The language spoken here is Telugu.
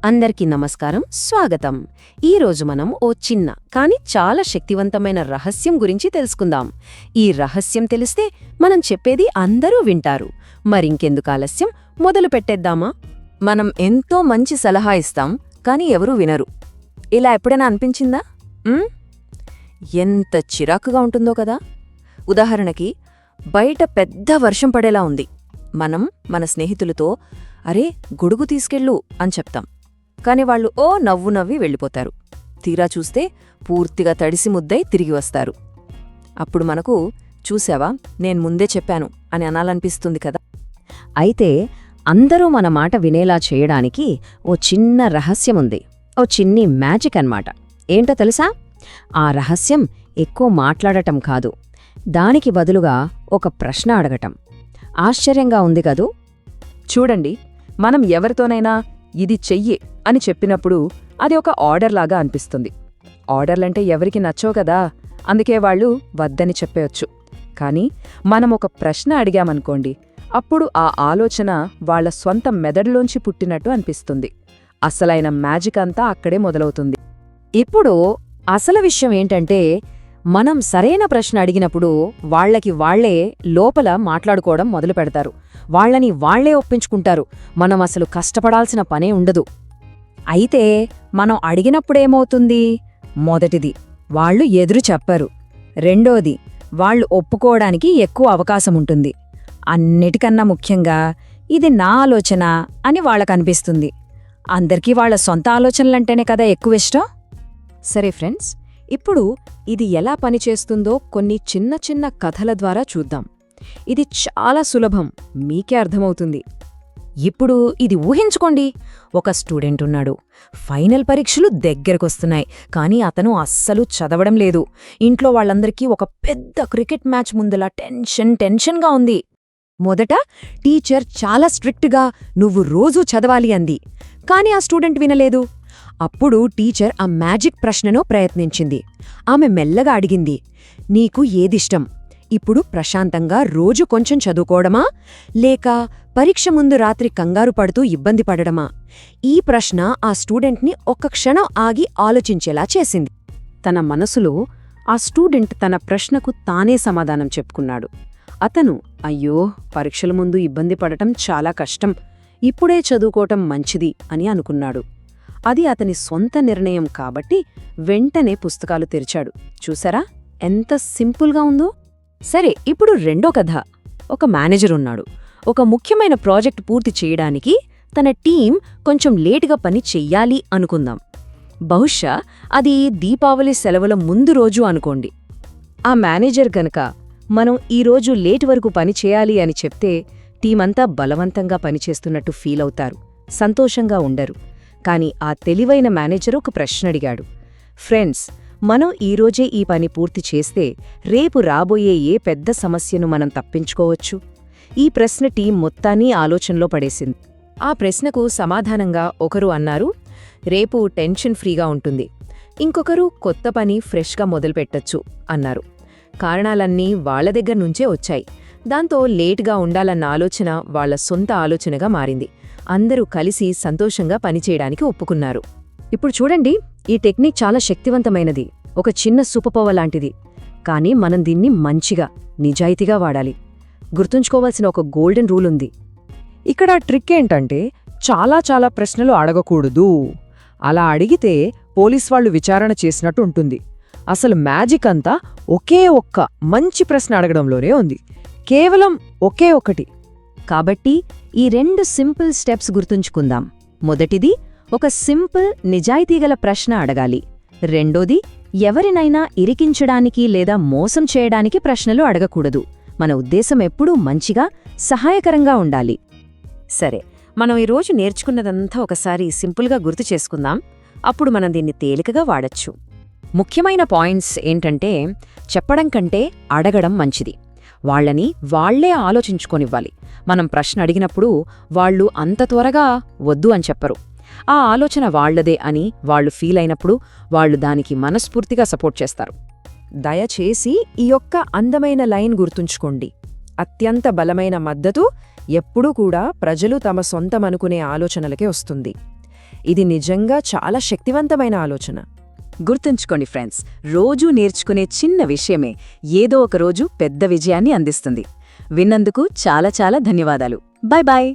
అందరికీ నమస్కారం, స్వాగతం. ఈరోజు మనం ఓ చిన్న కానీ చాలా శక్తివంతమైన రహస్యం గురించి తెలుసుకుందాం. ఈ రహస్యం తెలిస్తే మనం చెప్పేది అందరూ వింటారు. మరింకెందుకు ఆలస్యం, మొదలు పెట్టేద్దామా? మనం ఎంతో మంచి సలహా ఇస్తాం, కాని ఎవరూ వినరు. ఇలా ఎప్పుడైనా అనిపించిందా? ఎంత చిరాకుగా ఉంటుందో కదా. ఉదాహరణకి, బయట పెద్ద వర్షం పడేలా ఉంది. మనం మన స్నేహితులతో అరే గొడుగు తీసుకెళ్ళు అని చెప్తాం. కాని వాళ్ళు ఓ నవ్వు నవ్వి వెళ్ళిపోతారు. తీరా చూస్తే పూర్తిగా తడిసి ముద్దై తిరిగి వస్తారు. అప్పుడు మనకు చూశావా, నేను ముందే చెప్పాను అని అనాలనిపిస్తుంది కదా. అయితే అందరూ మన మాట వినేలా చేయడానికి ఓ చిన్న రహస్యముంది. ఓ చిన్ని మ్యాజిక్ అన్నమాట. ఏంటో తెలుసా? ఆ రహస్యం ఎక్కువ మాట్లాడటం కాదు, దానికి బదులుగా ఒక ప్రశ్న అడగటం. ఆశ్చర్యంగా ఉంది కదూ? చూడండి, మనం ఎవరితోనైనా ఇది చెయ్యి అని చెప్పినప్పుడు అది ఒక ఆర్డర్లాగా అనిపిస్తుంది. ఆర్డర్లంటే ఎవరికి నచ్చో కదా, అందుకే వాళ్ళు వద్దని చెప్పేయొచ్చు. కాని మనం ఒక ప్రశ్న అడిగామనుకోండి, అప్పుడు ఆ ఆలోచన వాళ్ల స్వంత మెదడులోంచి పుట్టినట్టు అనిపిస్తుంది. అసలైన మ్యాజిక్ అంతా అక్కడే మొదలవుతుంది. ఇప్పుడు అసలు విషయం ఏంటంటే, మనం సరైన ప్రశ్న అడిగినప్పుడు వాళ్లకి వాళ్లే లోపల మాట్లాడుకోవడం మొదలు పెడతారు. వాళ్లని వాళ్లే ఒప్పించుకుంటారు. మనం అసలు కష్టపడాల్సిన పనే ఉండదు. అయితే మనం అడిగినప్పుడేమవుతుంది? మొదటిది, వాళ్లు ఎదురు చెప్పరు. రెండోది, వాళ్లు ఒప్పుకోవడానికి ఎక్కువ అవకాశముంటుంది. అన్నిటికన్నా ముఖ్యంగా, ఇది నా ఆలోచన అని వాళ్లకనిపిస్తుంది. అందరికీ వాళ్ల సొంత ఆలోచనలంటేనే కదా ఎక్కువిష్టం. సరే ఫ్రెండ్స్, ఇప్పుడు ఇది ఎలా పనిచేస్తుందో కొన్ని చిన్న చిన్న కథల ద్వారా చూద్దాం. ఇది చాలా సులభం, మీకే అర్థమవుతుంది. ఇప్పుడు ఇది ఊహించుకోండి. ఒక స్టూడెంట్ ఉన్నాడు. ఫైనల్ పరీక్షలు దగ్గరకొస్తున్నాయి, కానీ అతను అస్సలు చదవడం లేదు. ఇంట్లో వాళ్ళందరికీ ఒక పెద్ద క్రికెట్ మ్యాచ్ ముందలా టెన్షన్గా ఉంది. మొదట టీచర్ చాలా స్ట్రిక్ట్గా నువ్వు రోజూ చదవాలి అంది. కాని ఆ స్టూడెంట్ వినలేదు. అప్పుడు టీచర్ ఆ మ్యాజిక్ ప్రశ్నను ప్రయత్నించింది. ఆమె మెల్లగా అడిగింది, నీకు ఏదిష్టం? ఇప్పుడు ప్రశాంతంగా రోజు కొంచెం చదువుకోవడమా, లేక పరీక్ష ముందు రాత్రి కంగారు పడుతూ ఇబ్బంది పడడమా? ఈ ప్రశ్న ఆ స్టూడెంట్ని ఒక్క క్షణం ఆగి ఆలోచించేలా చేసింది. తన మనసులో ఆ స్టూడెంట్ తన ప్రశ్నకు తానే సమాధానం చెప్పుకున్నాడు. అతను అయ్యో, పరీక్షల ముందు ఇబ్బంది పడటం చాలా కష్టం, ఇప్పుడే చదువుకోవటం మంచిది అని అనుకున్నాడు. అది అతని సొంత నిర్ణయం కాబట్టి వెంటనే పుస్తకాలు తెరిచాడు. చూసారా ఎంత సింపుల్గా ఉందో? సరే, ఇప్పుడు రెండో కథ. ఒక మేనేజర్ ఉన్నాడు. ఒక ముఖ్యమైన ప్రాజెక్ట్ పూర్తి చేయడానికి తన టీం కొంచెం లేటుగా పని చెయ్యాలి అనుకుందాం. బహుశా అది దీపావళి సెలవుల ముందు రోజు అనుకోండి. ఆ మేనేజర్ గనక మనం ఈరోజు లేటు వరకు పని చేయాలి అని చెప్తే టీమంతా బలవంతంగా పనిచేస్తున్నట్టు ఫీలవుతారు, సంతోషంగా ఉండరు. కాని ఆ తెలివైన మేనేజర్ ఒక ప్రశ్న అడిగాడు, ఫ్రెండ్స్, మనం ఈరోజే ఈ పని పూర్తి చేస్తే రేపు రాబోయే ఏ పెద్ద సమస్యను మనం తప్పించుకోవచ్చు? ఈ ప్రశ్న టీం మొత్తాన్ని ఆలోచనలో పడేసింది. ఆ ప్రశ్నకు సమాధానంగా ఒకరు అన్నారు, రేపు టెన్షన్ ఫ్రీగా ఉంటుంది. ఇంకొకరు కొత్త పని ఫ్రెష్గా మొదలుపెట్టొచ్చు అన్నారు. కారణాలన్నీ వాళ్ల దగ్గర్నుంచే వచ్చాయి. దాంతో లేటుగా ఉండాలన్న ఆలోచన వాళ్ల సొంత ఆలోచనగా మారింది. అందరూ కలిసి సంతోషంగా పనిచేయడానికి ఒప్పుకున్నారు. ఇప్పుడు చూడండి, ఈ టెక్నిక్ చాలా శక్తివంతమైనది, ఒక చిన్న సూపర్పవర్ లాంటిది. కానీ మనం దీన్ని మంచిగా, నిజాయితీగా వాడాలి. గుర్తుంచుకోవాల్సిన ఒక గోల్డెన్ రూల్ ఉంది. ఇక్కడ ట్రిక్ ఏంటంటే, చాలా ప్రశ్నలు అడగకూడదు. అలా అడిగితే పోలీస్ వాళ్లు విచారణ చేసినట్టు ఉంటుంది. అసలు మ్యాజిక్ అంతా ఒకే ఒక్క మంచి ప్రశ్న అడగడంలోనే ఉంది. కేవలం ఒకే ఒకటి. కాబట్టి ఈ రెండు సింపుల్ స్టెప్స్ గుర్తుంచుకుందాం. మొదటిది, ఒక సింపుల్ నిజాయితీగల ప్రశ్న అడగాలి. రెండోది, ఎవరినైనా ఇరికించడానికి లేదా మోసం చేయడానికి ప్రశ్నలు అడగకూడదు. మన ఉద్దేశం ఎప్పుడూ మంచిగా, సహాయకరంగా ఉండాలి. సరే, మనం ఈరోజు నేర్చుకున్నదంతా ఒకసారి సింపుల్గా గుర్తు చేసుకుందాం. అప్పుడు మనం దీన్ని తేలికగా వాడచ్చు. ముఖ్యమైన పాయింట్స్ ఏంటంటే, చెప్పడం కంటే అడగడం మంచిది. వాళ్లని వాళ్లే ఆలోచించుకొనివ్వాలి. మనం ప్రశ్న అడిగినప్పుడు వాళ్లు అంత త్వరగా వద్దు అని చెప్పరు. ఆ ఆలోచన వాళ్లదే అని వాళ్లు ఫీల్ అయినప్పుడు వాళ్లు దానికి మనస్ఫూర్తిగా సపోర్ట్ చేస్తారు. దయచేసి ఈ యొక్క అందమైన లైన్ గుర్తుంచుకోండి. అత్యంత బలమైన మద్దతు ఎప్పుడూ కూడా ప్రజలు తమ సొంతమనుకునే ఆలోచనలకే వస్తుంది. ఇది నిజంగా చాలా శక్తివంతమైన ఆలోచన. గుర్తుంచుకోండి ఫ్రెండ్స్, రోజూ నేర్చుకునే చిన్న విషయమే ఏదో ఒక రోజు పెద్ద విజయాన్ని అందిస్తుంది. విన్నందుకు చాలా చాలా ధన్యవాదాలు. Bye bye.